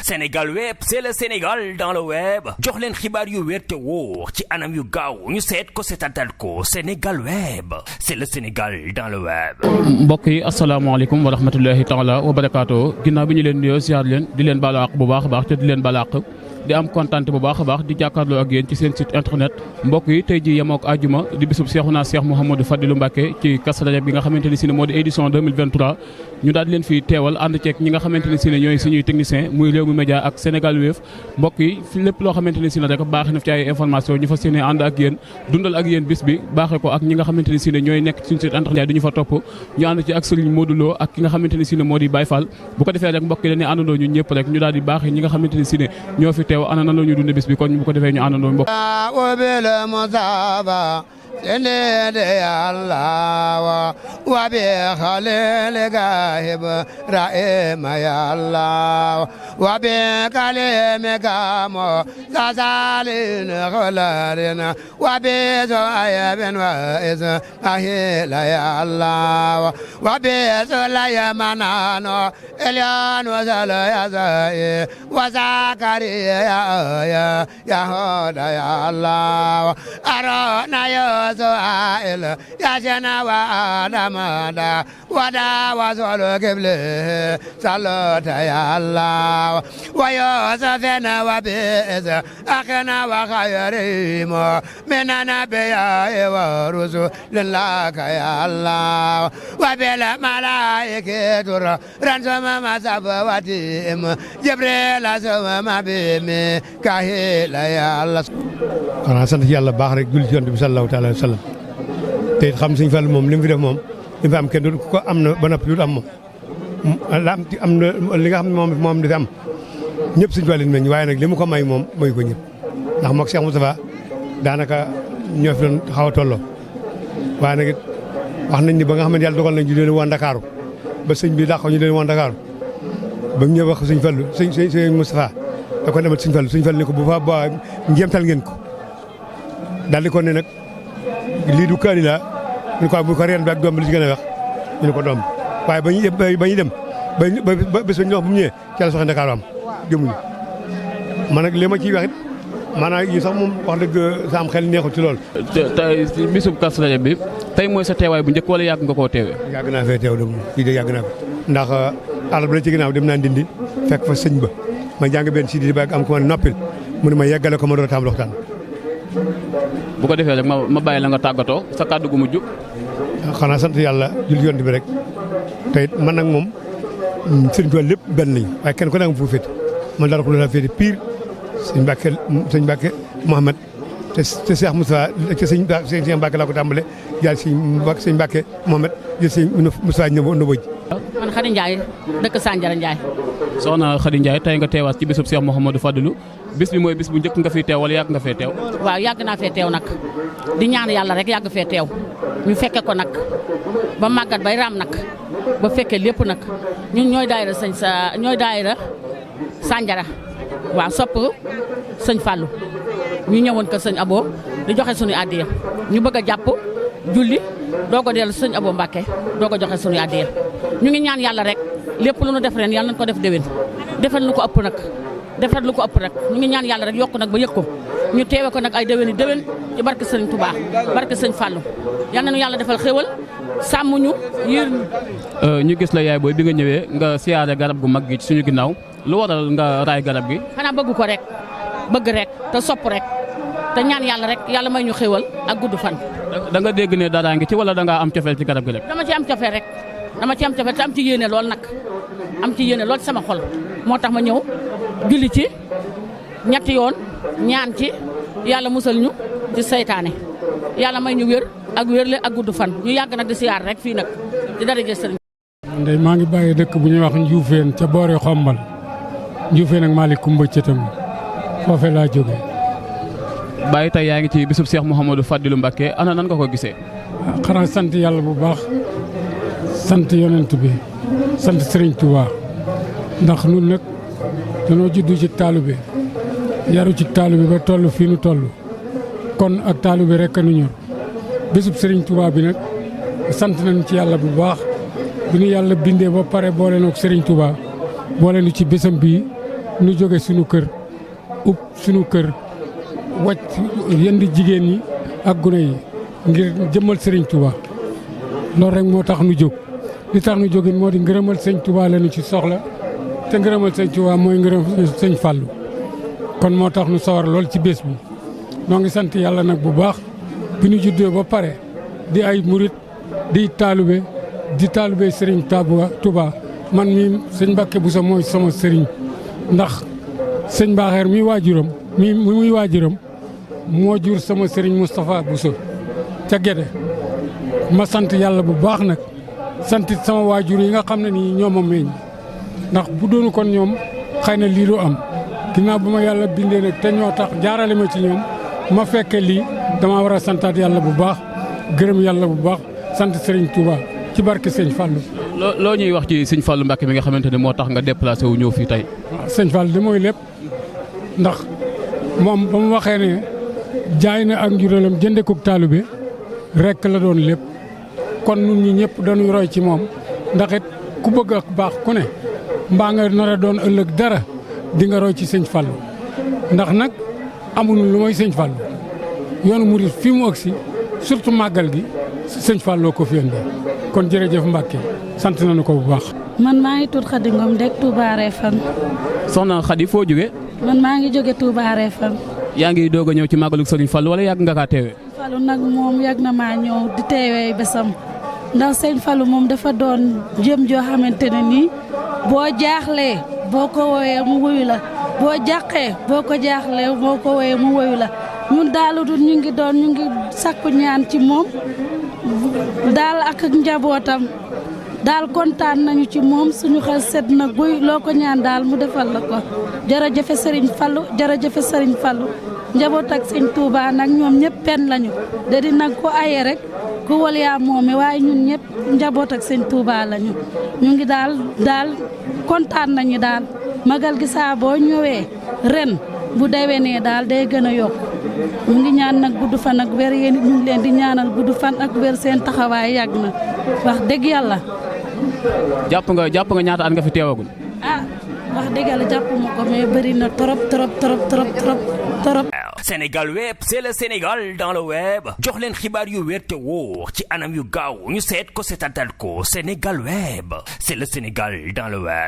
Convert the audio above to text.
Sénégal Web c'est le Sénégal dans le web jox leen xibaar yu wér te wóor ci anam yu gaaw ñu seet ko seetatal ko Sénégal Web c'est le Sénégal dans le web. mbokk yi asalaamaaleykum wa rahmatullahi taala wa barakaatu ginnaaw bi ñu leen nuyoo siyaar leen di leen baal àq bu baax a baax te di leen baal àq di am kontaan bu baax a baax di jàkkaarloo ak yéen ci seen site internet mbokk yi tey ji yemook àjjuma di bisub Seexuna Seex Mouhamadou Fadilou Mbacké ci Kazu Rajab bi nga xamante ni si ne moo di édition 2023 ñu daal di leen fi teewal ànd ceeg ñi nga xamante ni si ne ñooy suñuy technicien muy Rewmi Média ak Sénégal Wave mbokk yi fi lépp loo xamante ni si ne rek baaxee na fi ci ay information ñu fas yéene ànd ak yéen dundal ak yéen bis bi baaxee ko ak ñi nga xamante ni si ne ñooy nekk suñu site internet duñu fa topp ñu ànd ci ak Serigne Modou Lo ak ki nga xamante ni si ne moo di Baye Fall bu ko defee rek mbokk yi dañuy àndandoo ñun ñëpp rek ñu daal di baaxee ñi nga xamante ni si ne ñoo fi teew ana nan la ñu dundee bis bi kon bu ko defee ñu àndandoo mbokk سندي الله وبخليل غائب رائم يا الله وبكلمك متسالين خلالنا وبزوايب وإسماعيل يا الله وبسليمان إليان وزل يزاي وزكريا يا هدى يا الله أرانا سؤال يا جنا وآدم ودا وزول قبله صلوت يا الله ويوسف وبئس أخنا وخيرهم من الأنبياء ورسل لك يا الله وبالملائكة رنسم مسابواتهم جبريل سمم بميكائيل يا الله xanaa sant yàlla baax rek julli ci Yonent bi sallallahu taala wa sallam te it xam Sëñ Fall moom li mu fi def moom li mu fi am kenn du ko am na ba noppi du am moom am na li nga xam ne moom dafa am ñëpp Sëñ Fall leen meññ waaye nag li mu ko may moom mooy ko ñëpp ndax moog Cheikh Moustapha daanaka ñoo fi doon xaw a tolloo waaye nag it wax nañ ni ba nga xam ne yàlla dogal nañ ñu leen woon Ndakaaru ba sëñ bi dàq ñu leen woon Ndakaaru ba mu ñëw wax Sëñ Fallu sëñ Moustapha da ko demal Sëñ Fallu Sëñ Fallu ne ko bu fa ba njéemtal ngeen ko daal di ko ne nag lii du kaani la ñu ko bu ko reen bi ak doom bi li ci gën a wax ñu ne ko doom waaye ba ñuy dem ba bés ba ñu wax bu mu ñëwee ci la soxla Ndakaaru am jëmuñu man nag li ma ciy wax it maanaam yi sax moom wax dëgg sa am xel neexul ci lool. tey bisub Kazu Rajab bi tey mooy sa teewaay bu njëkk wala yàgg nga koo teewee. yàgg naa fee teew de fii de yàgg naa fi ndax àll ba la ci ginnaaw dem naa Ndindi fekk fa sëñ ba ma jàng benn si di ba am ko ma noppil mu ne ma yeggale ko ma door a tàmbali waxtaan. bu ko defee rek ma bàyyi la nga tàggatoo sa kàddu gu mujj. xanaa sant yàlla julli Yonent bi rek te it man nag moom sëriñ Tuubaa lépp benn lañu waaye kenn ku ne am fu féete man dara ko la féete pire sëñ Mbàkke Mouhamed te Cheikh Moustapha te sëñ Mbàkke laa ko tàmbale jàll sëñ Mbàkke Mouhamed jël sëñ Moustapha Ndoboj. man Khady Ndiaye dëkk Sandiara Ndiaye. soxna Khady Ndiaye tey nga teewaat ci bisub Cheikh Mouhamadou Fadilou bis bi mooy bis bu njëkk nga fiy teew wala yàgg nga fee teew. waaw yàgg naa fee teew nag di ñaan yàlla rek yàgg fee teew ñu fekke ko nag ba màggat bay raam nag ba fekke lépp nag ñun ñooy daayira Sandiara waaw sopp sëñ Fallou ñu ñëwoon ko sëñ Abo di joxe suñu addiya ñu bëgg a jàpp julli doo ko dellu sëñ Abo Mbacké doo ko joxe suñu addiya ñu ngi ñaan yàlla rek lépp lu nu def ren yàlla nañ ko def déwén defal lu ko ëpp nag defal lu ko ëpp rek ñu ngi ñaan yàlla rek yokk nag ba yëg ko ñu teewe ko nag ay déwéni déwén ci barke sëñ Touba barke sëñ Fallou yal nañu yàlla defal xéwal sàmm ñu yiir ñu gis la yaay booy bi nga ñëwee nga siyaare garab gu mag gi ci suñu ginnaaw lu waral nga raay garab gi. xanaa bëgg ko rek bëgg rek te sopp rek te ñaan yàlla rek yàlla may ñu xéwal ak gudd fan. da nga dégg ne dara ngi ci wala da ngaa am cofeel ci garab gi rek. dama ci am cofeel rek dama ci am cofeel te am ci yéene lool nag am ci yéene lool ci sama xol moo tax ma ñëw julli ci ñetti yoon ñaan ci yàlla musal ñu ci seytaane yàlla may ñu wér ak wérle ak gudd fan ñu yàgg nag di siyaar rek fii nag di dara jël sëriñ. ndey maa ngi bàyyi dëkk bu ñuy wax Njuufeen ca boore Xombal Njuufeen ak Malick Kumba Cëtam foofe laa jóge bàyyi tey yaa ngi ci bisub Cheikh Mouhamadou Fadilou Mbacké ana nan nga ko gisee. xanaa sant yàlla bu baax sant yonent bi sant Serigne Touba ndax nun nag danoo juddu ci taalube yaru ci taalube ba toll fii nu toll kon ak taalube rek a nu ñor bésub Serigne Touba bi nag sant nañu ci yàlla bu baax bi nu yàlla bindee ba pare boole noog Serigne Touba boole nu ci bésam bii nu jóge sunu kër ub sunu kër wàcc yënd jigéen ñi ak gune yi ngir jëmmal Serigne Touba loolu rek moo tax nu jóg li tax nu jógin moo di ngërëmal sëñ Touba lañu ci soxla te ngërëmal sëñ Touba mooy ngërëm sëñ Fallou kon moo tax nu sawar lool ci bés bi noo ngi sant yàlla nag bu baax bi nu juddoo ba pare di ay murit di taalube Serigne Touba man mi sëñ Mbàkke Buso mooy sama sëriñ ndax sëñ Baaxeer mi muy waajuram moo jur sama sëriñ Moustapha Buso ca Gede ma sant yàlla bu baax nag santit sama waajur yi nga xam ne nii ñoo ma meññ ndax bu doonu kon ñoom xëy na lii du am ginnaaw bu ma yàlla bindee nag te ñoo tax jaarale ma ci ñoom ma fekke lii dama war a santaat yàlla bu baax gërëm yàlla bu baax sant Serigne Touba ci barke Sëñ Fallou. loo ñuy wax ci Sëñ Fallou Mbacke mi nga xamante ne moo tax nga déplacé wu ñëw fii tey. waaw Sëñ Fallou di mooy lépp ndax moom ba mu waxee ne jaay na ak njuréelam jënde ko taalibe rekk la doon lépp kon nun ñi ñëpp dañuy roy ci moom ndax it ku bëgg ak baax ku ne mbaa nga nar a doon ëllëg dara di nga roy ci Sëñ Fallou ndax nag amuñu lu mooy Sëñ Fallou yoonu murit fii mu agsi surtout màggal gi Sëñ Fallou ko fi indi kon jërëjëf Mbacke sant nañu ko bu baax. man maa ngi tudd Khady Ngom dëkk Touba Refane. soxna Khady foo jóge man maa ngi jóge Touba Refane. yaa ngi doog a ñëw ci màggalu Sëriñ Fallou wala yàgg nga kaa teewee. Fallou nag moom yàgg na maa ñëw di teewee bésam ndax Sëñ Fallou moom dafa doon jëm joo xamante ne nii boo jaaxlee boo ko woowee mu wuyu la boo jàqee boo ko jaaxlee boo ko woowee mu wuyu la ñun daal ñu ngi sakku ñaan ci moom daal ak njabootam daal kontaan nañu ci moom suñu xel set na guy loo ko ñaan daal mu defal la ko jërëjëf Serigne Fallou jërëjëf Serigne Fallou njaboot ak Sëñ Touba nag ñoom ñëpp benn lañu da di nag ko aye rek ku wal yaa moome waaye ñun ñëpp njaboot ak Sëñ Touba lañu ñu ngi daal kontaan nañu daal magal gi saa boo ñëwee ren bu déwénee daal day gën a yokk ñu ngi ñaan nag gudd fan ak wér yéen ñu ngi leen di ñaanal gudd fan ak wér seen taxawaay yàgg na wax dëgg yàlla. jàpp nga ñaata at nga fi teewagul. wax dëgg yàlla jàppuma ko mais bëri na trop. Sénégal Web, c'est le Sénégal dans le web. jox leen xibaar yu wér te wóor ci anam yu gaaw ñu seet ko seetaanal ko Sénégal Web, c'est le Sénégal dans le web.